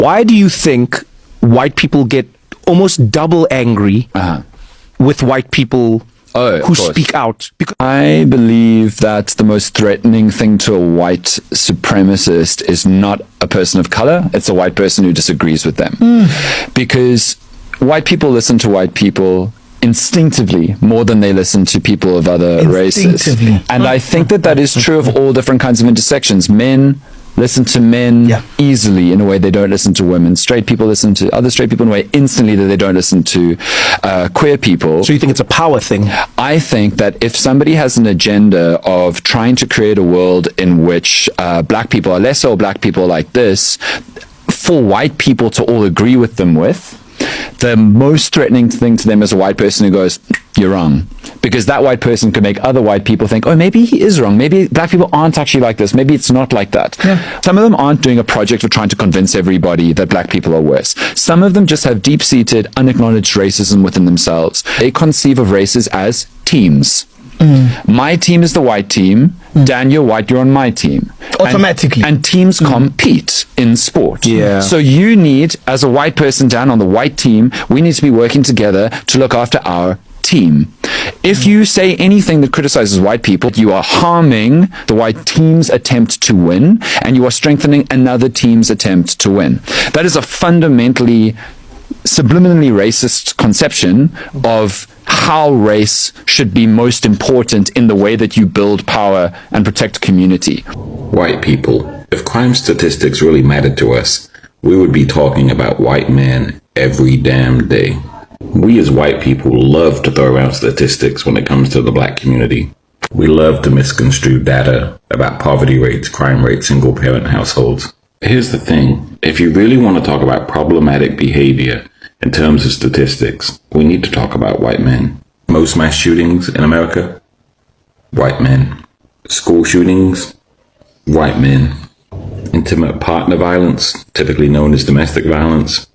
Why do you think white people get almost double angry with white people who speak out? Because I believe that the most threatening thing to a white supremacist is not a person of color, it's a white person who disagrees with them. Because white people listen to white people instinctively more than they listen to people of other races. And I think that that is true of all different kinds of intersections. Men listen to men easily in a way they don't listen to women. Straight people listen to other straight people in a way instantly that they don't listen to queer people. So you think it's a power thing? I think that if somebody has an agenda of trying to create a world in which black people are lesser or black people like this, for white people to all agree with them with, the most threatening thing to them is a white person who goes, you're wrong. Because that white person could make other white people think, oh, maybe he is wrong. Maybe black people aren't actually like this. Maybe it's not like that. Some of them aren't doing a project of trying to convince everybody that black people are worse. Some of them just have deep-seated, unacknowledged racism within themselves. They conceive of races as teams. My team is the white team. Dan, you're white, you're on my team. Automatically. And teams compete in sport. So you need, as a white person, Dan, on the white team, we need to be working together to look after our team. If you say anything that criticizes white people, you are harming the white team's attempt to win, and you are strengthening another team's attempt to win. That is a fundamentally subliminally racist conception of how race should be most important in the way that you build power and protect community. White people, if crime statistics really mattered to us, we would be talking about white men every damn day. We as white people love to throw around statistics when it comes to the black community. We love to misconstrue data about poverty rates, crime rates, single-parent households. Here's the thing. If you really want to talk about problematic behavior in terms of statistics, we need to talk about white men. Most mass shootings in America, white men. School shootings, white men. Intimate partner violence, typically known as domestic violence,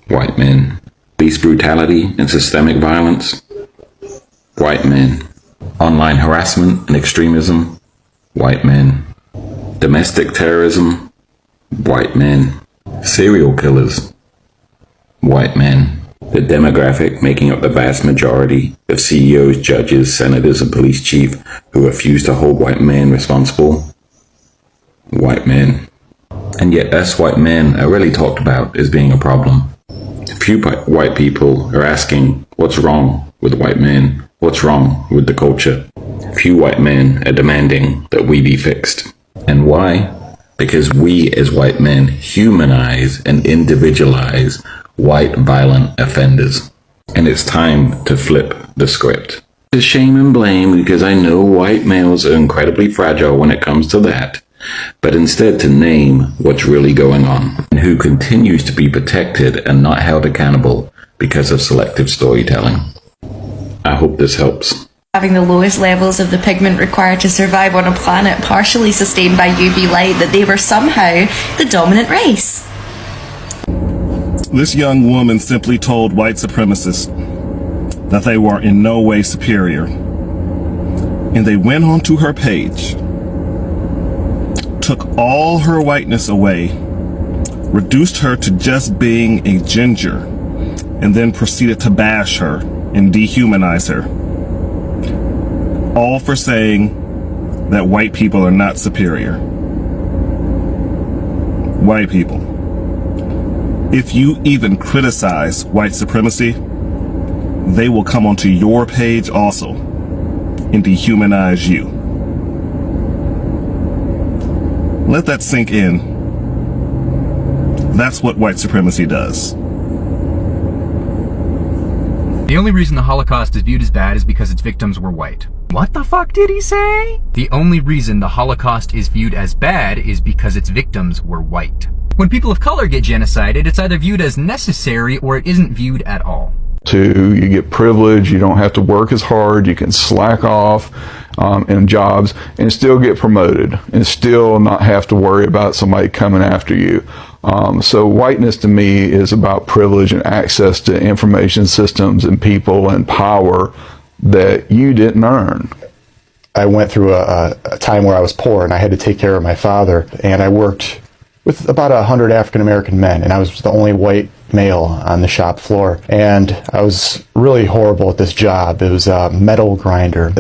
white men. Police brutality and systemic violence, white men. Online harassment and extremism, white men. Domestic terrorism, white men. Serial killers, white men. The demographic making up the vast majority of CEOs, judges, senators, and police chiefs who refuse to hold white men responsible, white men. And yet us white men are really talked about as being a problem. Few white people are asking what's wrong with white men, what's wrong with the culture. Few white men are demanding that we be fixed. And why? Because we as white men humanize and individualize white violent offenders. And it's time to flip the script. To shame and blame, because I know white males are incredibly fragile when it comes to that, but instead to name what's really going on and who continues to be protected and not held accountable because of selective storytelling. I hope this helps. Having the lowest levels of the pigment required to survive on a planet partially sustained by UV light, that they were somehow the dominant race. This young woman simply told white supremacists that they were in no way superior. And they went onto her page, took all her whiteness away, reduced her to just being a ginger, and then proceeded to bash her and dehumanize her. All for saying that white people are not superior. White people, if you even criticize white supremacy, they will come onto your page also and dehumanize you. Let that sink in. That's what white supremacy does. The only reason the Holocaust is viewed as bad is because its victims were white. What the fuck did he say? The only reason the Holocaust is viewed as bad is because its victims were white. When people of color get genocided, it's either viewed as necessary or it isn't viewed at all. You get privilege, you don't have to work as hard, you can slack off in jobs and still get promoted and still not have to worry about somebody coming after you. So whiteness to me is about privilege and access to information systems and people and power that you didn't earn. I went through a time where I was poor and I had to take care of my father, and I worked with about 100 African American men, and I was the only white male on the shop floor. And I was really horrible at this job. It was a metal grinder.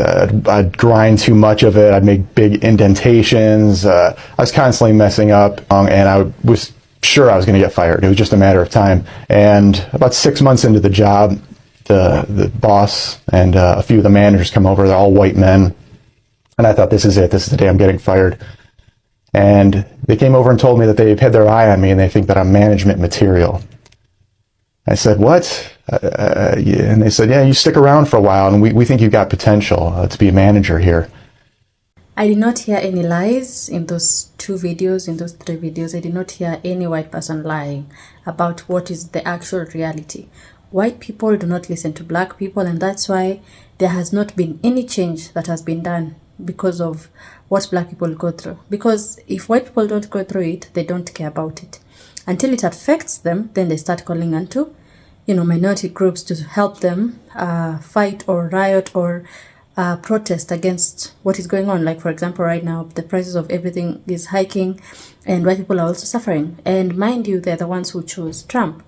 I'd grind too much of it. I'd make big indentations. I was constantly messing up, and I was sure I was going to get fired. It was just a matter of time. And about 6 months into the job, the boss and a few of the managers come over. They're all white men. And I thought, this is it. This is the day I'm getting fired. And they came over and told me that they've had their eye on me and they think that I'm management material. I said, what? Yeah. And they said, yeah, you stick around for a while and we think you've got potential to be a manager here. I did not hear any lies in those 2 videos, in those 3 videos. I did not hear any white person lying about what is the actual reality. White people do not listen to black people, and that's why there has not been any change that has been done because of what black people go through. Because if white people don't go through it, they don't care about it. Until it affects them, then they start calling onto, minority groups to help them fight or riot or protest against what is going on. Like, for example, right now, the prices of everything is hiking and white people are also suffering. And mind you, they're the ones who chose Trump,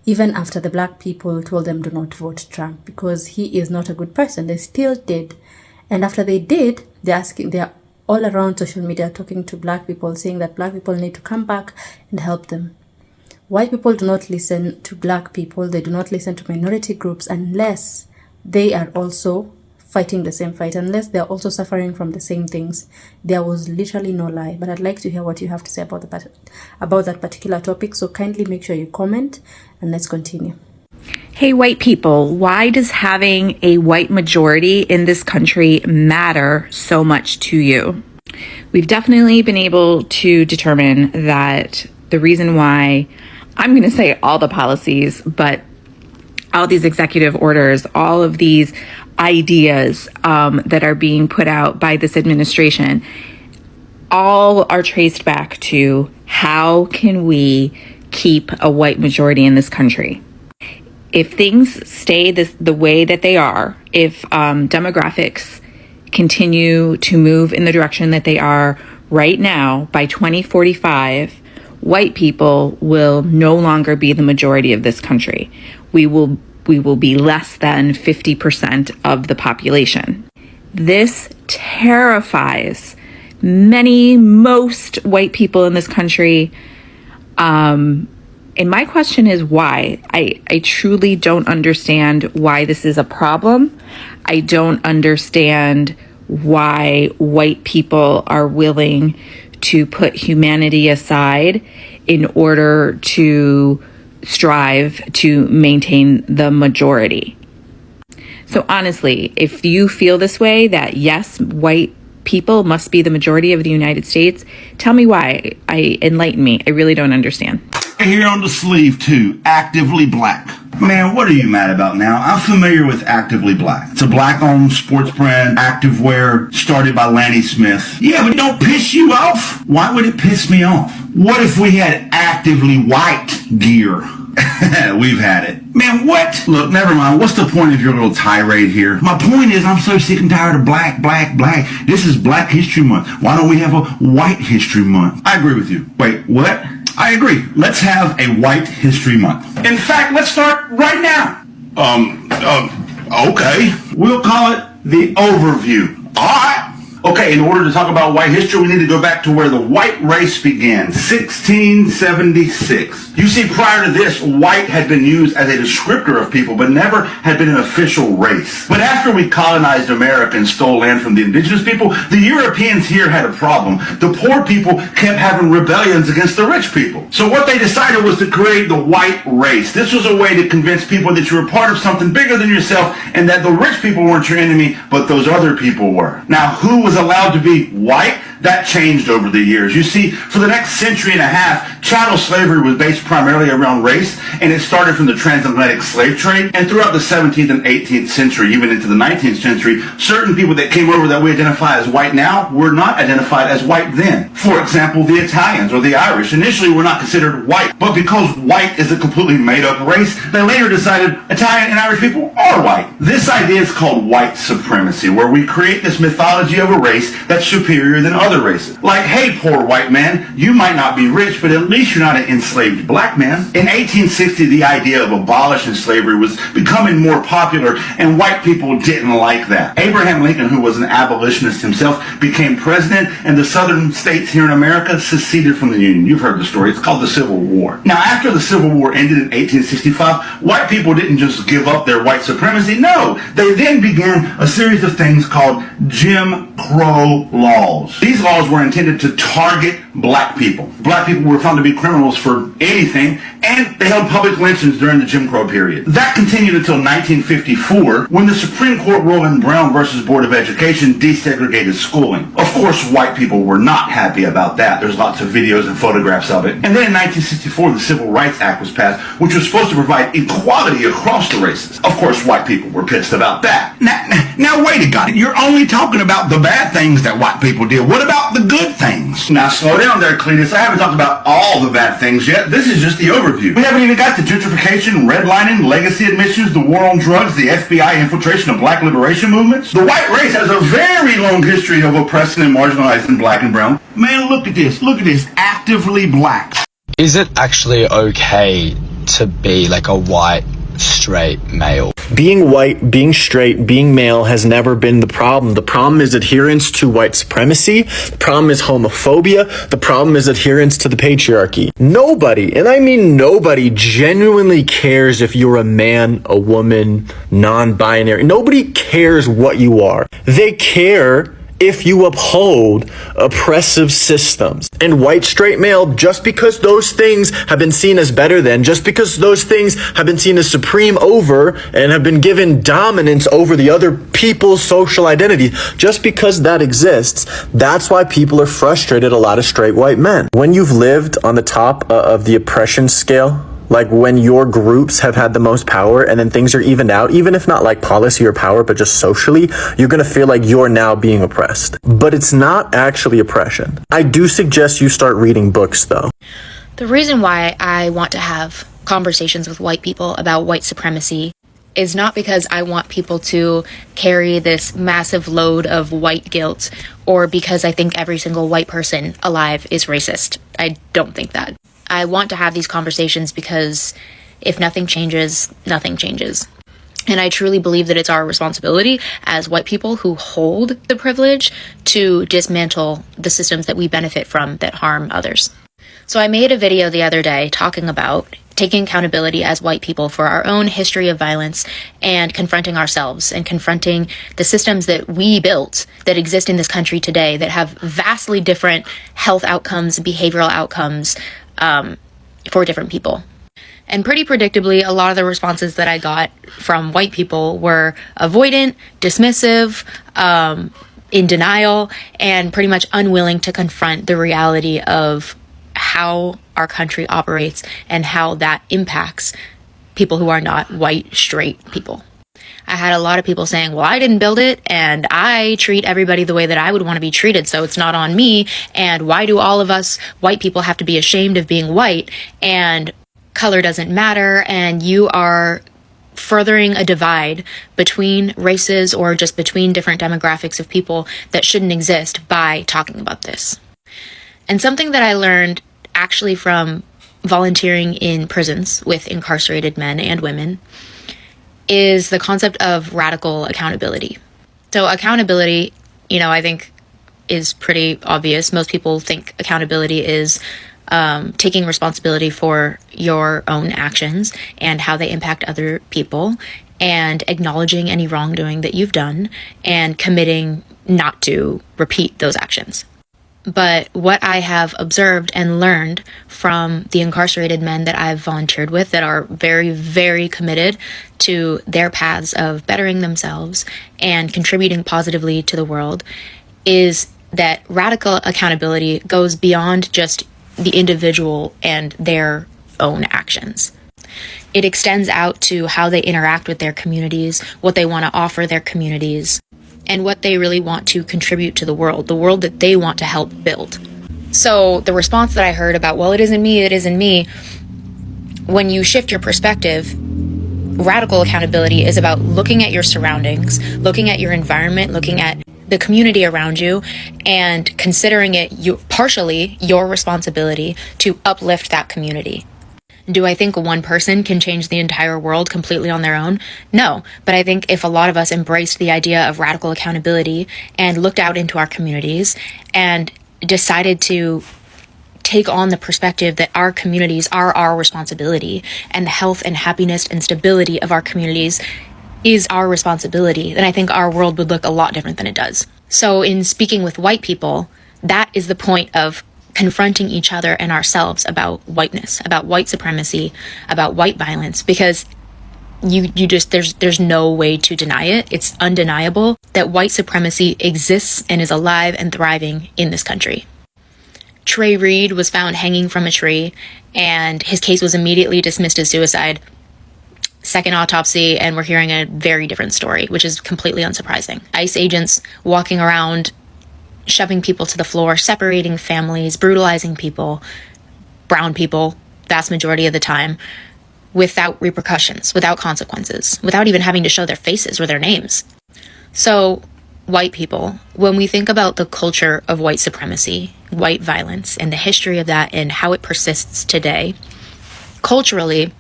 even after the black people told them do not vote Trump because he is not a good person. They still did. And after they did, they're all around social media talking to black people, saying that black people need to come back and help them. White people do not listen to black people. They do not listen to minority groups unless they are also fighting the same fight, unless they're also suffering from the same things. There was literally no lie. But I'd like to hear what you have to say about that particular topic. So kindly make sure you comment and let's continue. Hey, white people, why does having a white majority in this country matter so much to you? We've definitely been able to determine that the reason why, I'm going to say all the policies, but all these executive orders, all of these ideas that are being put out by this administration, all are traced back to how can we keep a white majority in this country? If things stay the way that they are, if demographics continue to move in the direction that they are right now, by 2045, white people will no longer be the majority of this country. We will be less than 50% of the population. This terrifies most white people in this country. And my question is why? I truly don't understand why this is a problem. I don't understand why white people are willing to put humanity aside in order to strive to maintain the majority. So honestly, if you feel this way, that yes, white people must be the majority of the United States, tell me why. Enlighten me. I really don't understand. Here on the sleeve too, Actively Black. Man, what are you mad about now? I'm familiar with Actively Black. It's a black-owned sports brand, activewear, started by Lanny Smith. Yeah, but don't piss you off. Why would it piss me off? What if we had Actively White gear? We've had it. Man, what? Look, never mind. What's the point of your little tirade here? My point is I'm so sick and tired of black. This is Black History Month. Why don't we have a White History Month? I agree with you. Wait, what? I agree. Let's have a White History Month. In fact, let's start right now. Okay. We'll call it the overview. All right. Okay, in order to talk about white history, we need to go back to where the white race began, 1676. You see, prior to this, white had been used as a descriptor of people, but never had been an official race. But after we colonized America and stole land from the indigenous people, the Europeans here had a problem. The poor people kept having rebellions against the rich people. So what they decided was to create the white race. This was a way to convince people that you were part of something bigger than yourself and that the rich people weren't your enemy, but those other people were. Now, who was allowed to be white? That changed over the years. You see, for the next century and a half, Chattel slavery was based primarily around race, and it started from the transatlantic slave trade. And throughout the 17th and 18th century, even into the 19th century, certain people that came over that we identify as white now were not identified as white then. For example, the Italians or the Irish initially were not considered white, but because white is a completely made-up race, they later decided Italian and Irish people are white. This idea is called white supremacy, where we create this mythology of a race that's superior than other races. Like, hey, poor white man, you might not be rich, but at least you're not an enslaved black man. In 1860, the idea of abolishing slavery was becoming more popular, and white people didn't like that. Abraham Lincoln, who was an abolitionist himself, became president, and the southern states here in America seceded from the Union. You've heard the story. It's called the Civil War. Now, after the Civil War ended in 1865, white people didn't just give up their white supremacy. No, they then began a series of things called Jim Crow laws. These laws were intended to target black people. Black people were found to be criminals for anything, and they held public lynchings during the Jim Crow period. That continued until 1954, when the Supreme Court ruled in Brown versus Board of Education desegregated schooling. Of course, white people were not happy about that. There's lots of videos and photographs of it. And then in 1964, the Civil Rights Act was passed, which was supposed to provide equality across the races. Of course, white people were pissed about that. Now wait a minute. You're only talking about the bad things that white people did. What about the good things? Now slow down there, Cletus. I haven't talked about all the bad things yet. This is just the overview. We haven't even got to gentrification, redlining, legacy admissions, the war on drugs, the FBI infiltration of black liberation movements. The white race has a very long history of oppressing and marginalizing black and brown. Man, look at this. Look at this. Actively black. Is it actually okay to be like a white straight male? Being white, being straight, being male has never been the problem. The problem is adherence to white supremacy. The problem is homophobia. The problem is adherence to the patriarchy. Nobody, and I mean nobody, genuinely cares if you're a man, a woman, non-binary. Nobody cares what you are. They care if you uphold oppressive systems. And white straight male, just because those things have been seen as better than, just because those things have been seen as supreme over and have been given dominance over the other people's social identity, just because that exists, that's why people are frustrated, a lot of straight white men. When you've lived on the top of the oppression scale, like when your groups have had the most power and then things are evened out, even if not like policy or power, but just socially, you're going to feel like you're now being oppressed. But it's not actually oppression. I do suggest you start reading books though. The reason why I want to have conversations with white people about white supremacy is not because I want people to carry this massive load of white guilt or because I think every single white person alive is racist. I don't think that. I want to have these conversations because if nothing changes, nothing changes. And I truly believe that it's our responsibility as white people who hold the privilege to dismantle the systems that we benefit from that harm others. So I made a video the other day talking about taking accountability as white people for our own history of violence and confronting ourselves and confronting the systems that we built that exist in this country today that have vastly different health outcomes, behavioral outcomes, for different people. And pretty predictably, a lot of the responses that I got from white people were avoidant, dismissive, in denial, and pretty much unwilling to confront the reality of how our country operates and how that impacts people who are not white, straight people. I had a lot of people saying, well, I didn't build it and I treat everybody the way that I would want to be treated, so it's not on me. And why do all of us white people have to be ashamed of being white? And color doesn't matter. And you are furthering a divide between races or just between different demographics of people that shouldn't exist by talking about this. And something that I learned actually from volunteering in prisons with incarcerated men and women is the concept of radical accountability. So accountability, I think is pretty obvious. Most people think accountability is taking responsibility for your own actions and how they impact other people and acknowledging any wrongdoing that you've done and committing not to repeat those actions. But what I have observed and learned from the incarcerated men that I've volunteered with that are very, very committed to their paths of bettering themselves and contributing positively to the world is that radical accountability goes beyond just the individual and their own actions. It extends out to how they interact with their communities, what they want to offer their communities, and what they really want to contribute to the world that they want to help build. So the response that I heard about, well, it isn't me, when you shift your perspective, radical accountability is about looking at your surroundings, looking at your environment, looking at the community around you, and considering it partially your responsibility to uplift that community. Do I think one person can change the entire world completely on their own? No, but I think if a lot of us embraced the idea of radical accountability and looked out into our communities and decided to take on the perspective that our communities are our responsibility and the health and happiness and stability of our communities is our responsibility, then I think our world would look a lot different than it does. So in speaking with white people, that is the point of confronting each other and ourselves about whiteness, about white supremacy, about white violence, because there's no way to deny it. It's undeniable that white supremacy exists and is alive and thriving in this country. Trey Reed was found hanging from a tree, and his case was immediately dismissed as suicide. Second autopsy, and we're hearing a very different story, which is completely unsurprising. ICE agents walking around, shoving people to the floor, separating families, brutalizing people, brown people, vast majority of the time, without repercussions, without consequences, without even having to show their faces or their names. So, white people, when we think about the culture of white supremacy, white violence, and the history of that and how it persists today, culturally,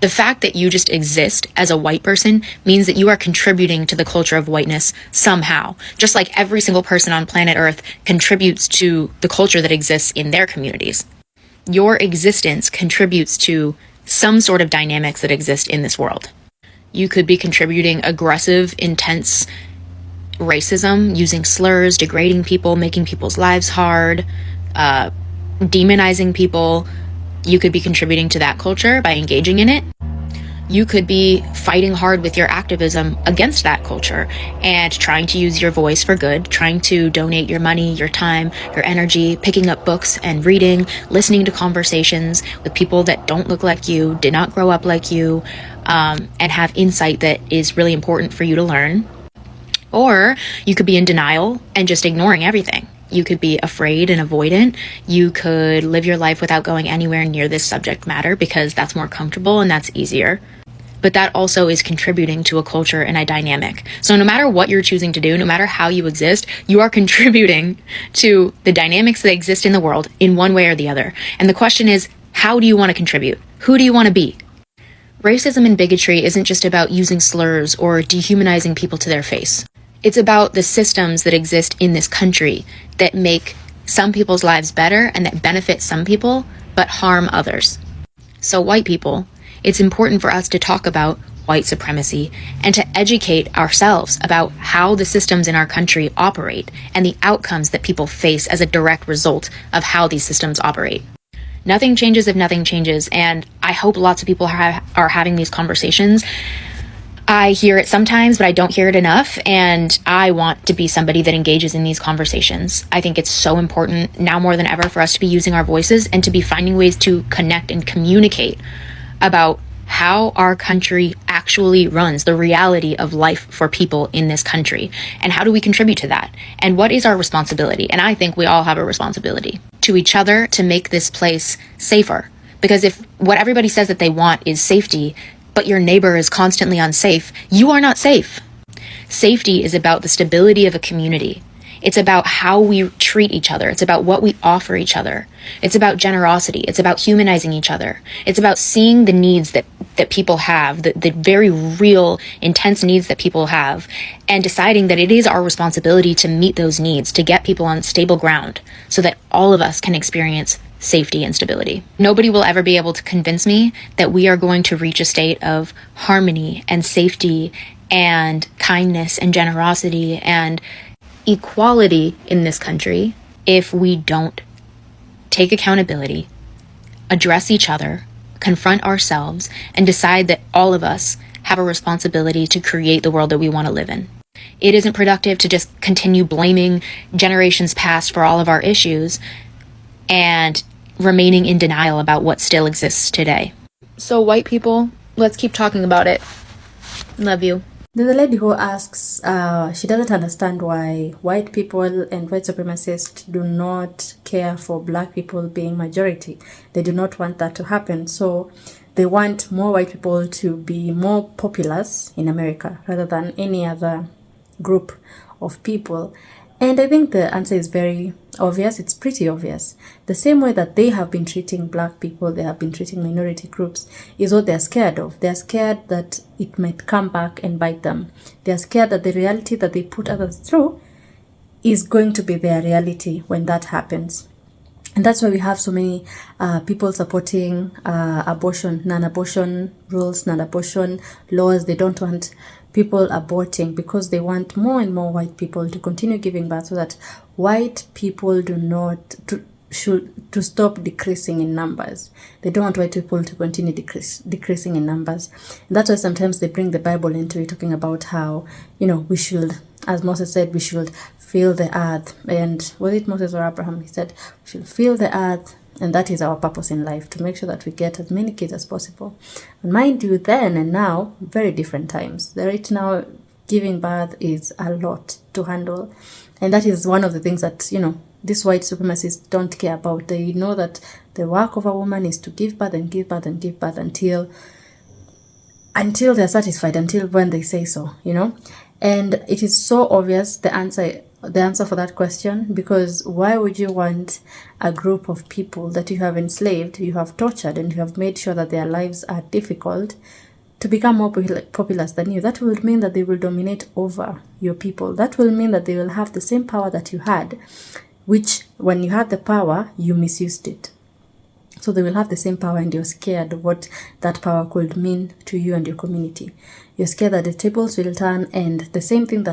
the fact that you just exist as a white person means that you are contributing to the culture of whiteness somehow. Just like every single person on planet Earth contributes to the culture that exists in their communities. Your existence contributes to some sort of dynamics that exist in this world. You could be contributing aggressive, intense racism, using slurs, degrading people, making people's lives hard, demonizing people. You could be contributing to that culture by engaging in it. You could be fighting hard with your activism against that culture and trying to use your voice for good, trying to donate your money, your time, your energy, picking up books and reading, listening to conversations with people that don't look like you, did not grow up like you, and have insight that is really important for you to learn. Or you could be in denial and just ignoring everything. You could be afraid and avoidant. You could live your life without going anywhere near this subject matter because that's more comfortable and that's easier. But that also is contributing to a culture and a dynamic. So no matter what you're choosing to do, no matter how you exist, you are contributing to the dynamics that exist in the world in one way or the other. And the question is, how do you want to contribute? Who do you want to be? Racism and bigotry isn't just about using slurs or dehumanizing people to their face. It's about the systems that exist in this country that make some people's lives better and that benefit some people, but harm others. So white people, it's important for us to talk about white supremacy and to educate ourselves about how the systems in our country operate and the outcomes that people face as a direct result of how these systems operate. Nothing changes if nothing changes, and I hope lots of people are having these conversations. I hear it sometimes, but I don't hear it enough, and I want to be somebody that engages in these conversations. I think it's so important now more than ever for us to be using our voices and to be finding ways to connect and communicate about how our country actually runs, the reality of life for people in this country, and how do we contribute to that, and what is our responsibility. And I think we all have a responsibility to each other to make this place safer, because if what everybody says that they want is safety, but your neighbor is constantly unsafe, you are not safe. Safety is about the stability of a community. It's about how we treat each other. It's about what we offer each other. It's about generosity. It's about humanizing each other. It's about seeing the needs that people have, the very real, intense needs that people have, and deciding that it is our responsibility to meet those needs, to get people on stable ground so that all of us can experience safety and stability. Nobody will ever be able to convince me that we are going to reach a state of harmony and safety and kindness and generosity and equality in this country if we don't take accountability, address each other, confront ourselves, and decide that all of us have a responsibility to create the world that we want to live in. It isn't productive to just continue blaming generations past for all of our issues. and remaining in denial about what still exists today. So white people, let's keep talking about it. Love you. There's a lady who asks, she doesn't understand why white people and white supremacists do not care for black people being majority. They do not want that to happen. So they want more white people to be more populous in America rather than any other group of people. And I think the answer is very obvious. It's pretty obvious. The same way that they have been treating black people, they have been treating minority groups, is what they're scared of. They're scared that it might come back and bite them. They're scared that the reality that they put others through is going to be their reality when that happens. And that's why we have so many people supporting abortion, non-abortion rules, non-abortion laws. They don't want people aborting because they want more and more white people to continue giving birth so that white people do not to stop decreasing in numbers. They don't want white people to continue decreasing in numbers. And that's why sometimes they bring the Bible into it, talking about how, we should, as Moses said, we should fill the earth. And was it Moses or Abraham? He said, we should fill the earth. And that is our purpose in life, to make sure that we get as many kids as possible. And mind you, then and now, very different times. Right now, giving birth is a lot to handle. And that is one of the things that, these white supremacists don't care about. They know that the work of a woman is to give birth and give birth and give birth until they're satisfied, until when they say so, And it is so obvious, the answer for that question, because why would you want a group of people that you have enslaved, you have tortured, and you have made sure that their lives are difficult to become more populous than you? That will mean that they will dominate over your people. That will mean that they will have the same power that you had, which when you had the power, you misused it. So they will have the same power, and you're scared of what that power could mean to you and your community. You're scared that the tables will turn, and the same things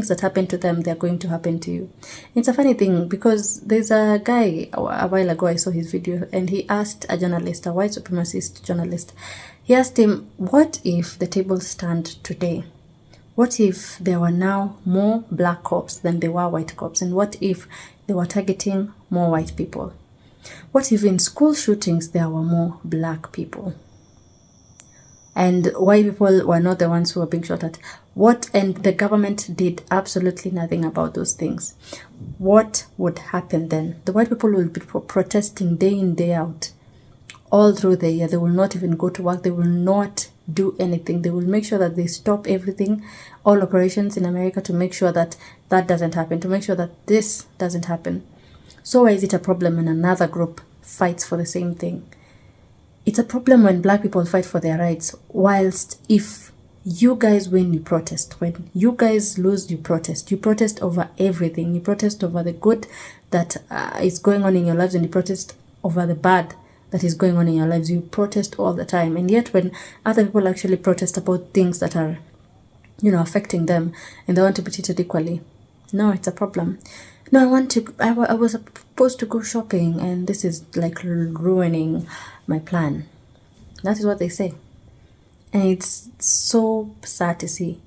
that happen to them, they're going to happen to you. It's a funny thing, because there's a guy a while ago, I saw his video, and he asked a journalist, a white supremacist journalist, he asked him, what if the tables turned today? What if there were now more black cops than there were white cops? And what if they were targeting more white people? What if in school shootings there were more black people? And white people were not the ones who were being shot at. And the government did absolutely nothing about those things. What would happen then? The white people will be protesting day in, day out, all through the year. They will not even go to work. They will not do anything. They will make sure that they stop everything, all operations in America, to make sure that that doesn't happen, to make sure that this doesn't happen. So why is it a problem when another group fights for the same thing? It's a problem when black people fight for their rights, whilst if you guys win, you protest. When you guys lose, you protest. You protest over everything. You protest over the good that is going on in your lives, and you protest over the bad that is going on in your lives. You protest all the time. And yet when other people actually protest about things that are, affecting them, and they want to be treated equally, no, it's a problem. No, I was supposed to go shopping, and this is like ruining my plan. That is what they say. And it's so sad to see.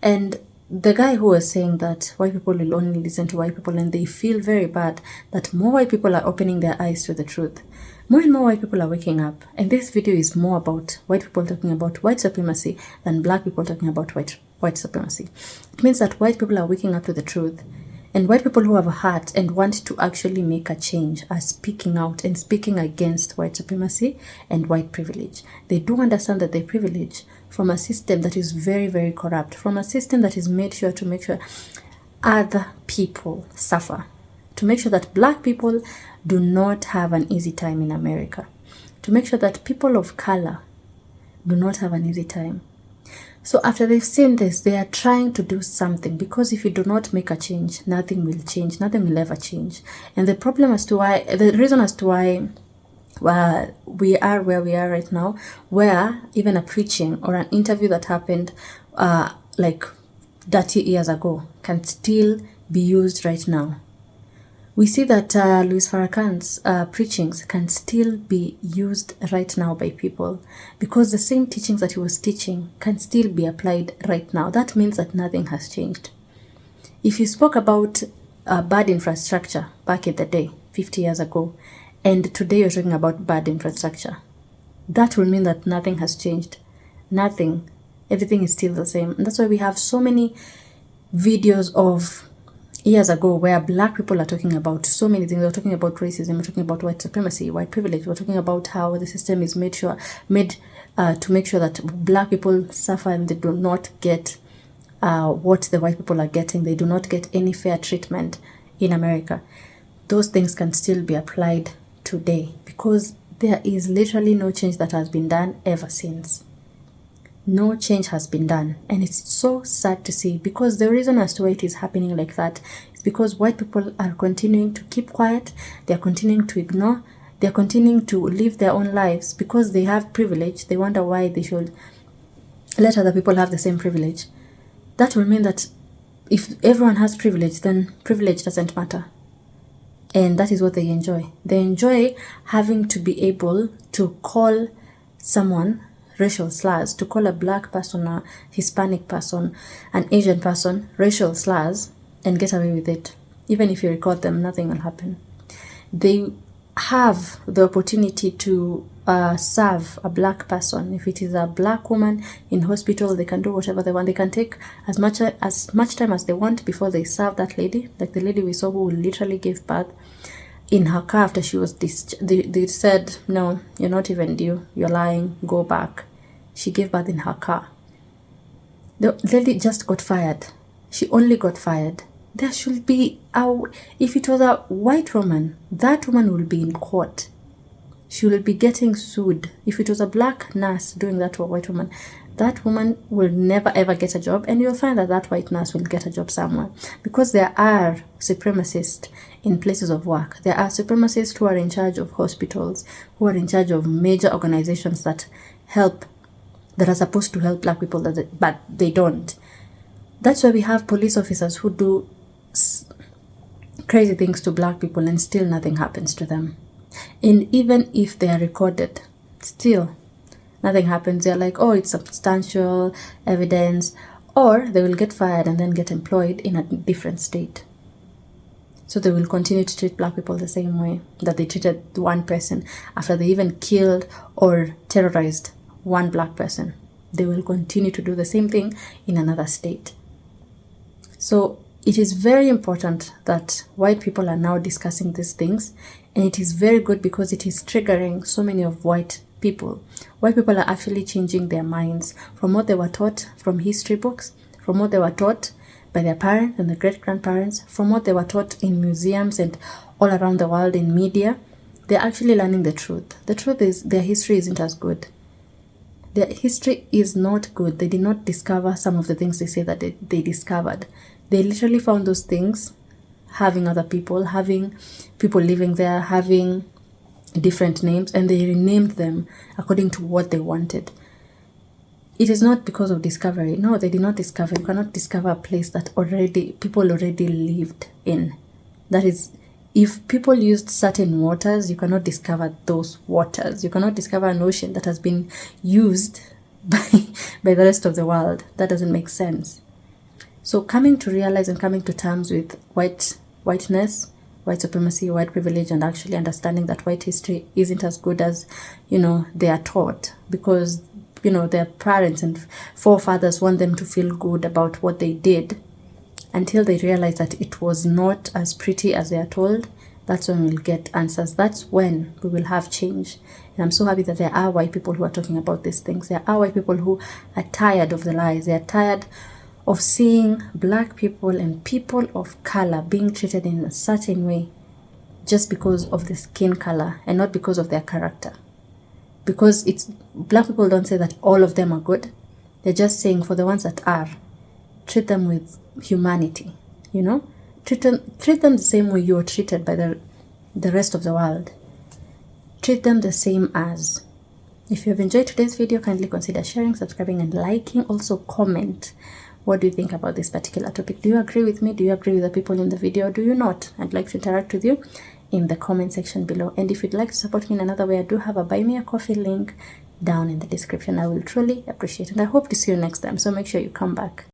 And the guy who was saying that white people will only listen to white people, and they feel very bad that more white people are opening their eyes to the truth. More and more white people are waking up. And this video is more about white people talking about white supremacy than black people talking about white supremacy. It means that white people are waking up to the truth. And white people who have a heart and want to actually make a change are speaking out and speaking against white supremacy and white privilege. They do understand that they privilege from a system that is very, very corrupt, from a system that is made sure to make sure other people suffer, to make sure that black people do not have an easy time in America, to make sure that people of color do not have an easy time. So after they've seen this, they are trying to do something, because if you do not make a change, nothing will change. Nothing will ever change. And the reason as to why we are where we are right now, where even a preaching or an interview that happened like 30 years ago can still be used right now. We see that Louis Farrakhan's preachings can still be used right now by people, because the same teachings that he was teaching can still be applied right now. That means that nothing has changed. If you spoke about bad infrastructure back in the day, 50 years ago, and today you're talking about bad infrastructure, that will mean that nothing has changed. Nothing. Everything is still the same. And that's why we have so many videos of years ago where black people are talking about so many things. We're talking about racism, we're talking about white supremacy, white privilege, we're talking about how the system is made to make sure that black people suffer and they do not get what the white people are getting. They do not get any fair treatment in America. Those things can still be applied today because there is literally no change that has been done ever since. No change has been done, and it's so sad to see, because the reason as to why it is happening like that is because white people are continuing to keep quiet, they are continuing to ignore, they are continuing to live their own lives because they have privilege. They wonder why they should let other people have the same privilege. That will mean that if everyone has privilege, then privilege doesn't matter. And that is what they enjoy. They enjoy having to be able to call someone racial slurs, to call a black person, a Hispanic person, an Asian person racial slurs and get away with it. Even if you record them, nothing will happen. They have the opportunity to serve a black person. If it is a black woman in hospital, they can do whatever they want. They can take as much time as they want before they serve that lady. Like the lady we saw who literally gave birth in her car after she was they said, no, you're not even due, you're lying, go back. She gave birth in her car. The lady just got fired. She only got fired. There should be if it was a white woman, that woman will be in court. She will be getting sued. If it was a black nurse doing that to a white woman, that woman will never ever get a job, and you'll find that that white nurse will get a job somewhere, because there are supremacists in places of work. There are supremacists who are in charge of hospitals, who are in charge of major organizations that are supposed to help black people, but they don't. That's why we have police officers who do crazy things to black people and still nothing happens to them. And even if they are recorded, still nothing happens. They're like, oh, it's substantial evidence, or they will get fired and then get employed in a different state. So they will continue to treat black people the same way that they treated one person after they even killed or terrorized one black person. They will continue to do the same thing in another state. So it is very important that white people are now discussing these things, and it is very good because it is triggering so many of white people. White people are actually changing their minds from what they were taught from history books, from what they were taught by their parents and their great-grandparents, from what they were taught in museums and all around the world in media. They're actually learning the truth. The truth is their history isn't as good. Their history is not good. They did not discover some of the things they say that they discovered. They literally found those things having other people, having people living there, having different names, and they renamed them according to what they wanted. It is not because of discovery. No, they did not discover. You cannot discover a place that people already lived in. That is, if people used certain waters, you cannot discover those waters. You cannot discover an ocean that has been used by the rest of the world. That doesn't make sense. So coming to realize and coming to terms with whiteness, white supremacy, white privilege, and actually understanding that white history isn't as good as, they are taught, because, their parents and forefathers want them to feel good about what they did, until they realize that it was not as pretty as they are told. That's when we'll get answers. That's when we will have change. And I'm so happy that there are white people who are talking about these things. There are white people who are tired of the lies. They are tired of seeing black people and people of color being treated in a certain way just because of the skin color and not because of their character. Because black people don't say that all of them are good. They're just saying for the ones that are, treat them with humanity, treat them the same way you're treated by the rest of the world. Treat them the same as. If you have enjoyed today's video, kindly consider sharing, subscribing, and liking. Also comment, what do you think about this particular topic? Do you agree with me? Do you agree with the people in the video? Do you not? I'd like to interact with you in the comment section below. And if you'd like to support me in another way, I do have a Buy Me a Coffee link down in the description. I will truly appreciate it. And I hope to see you next time. So make sure you come back.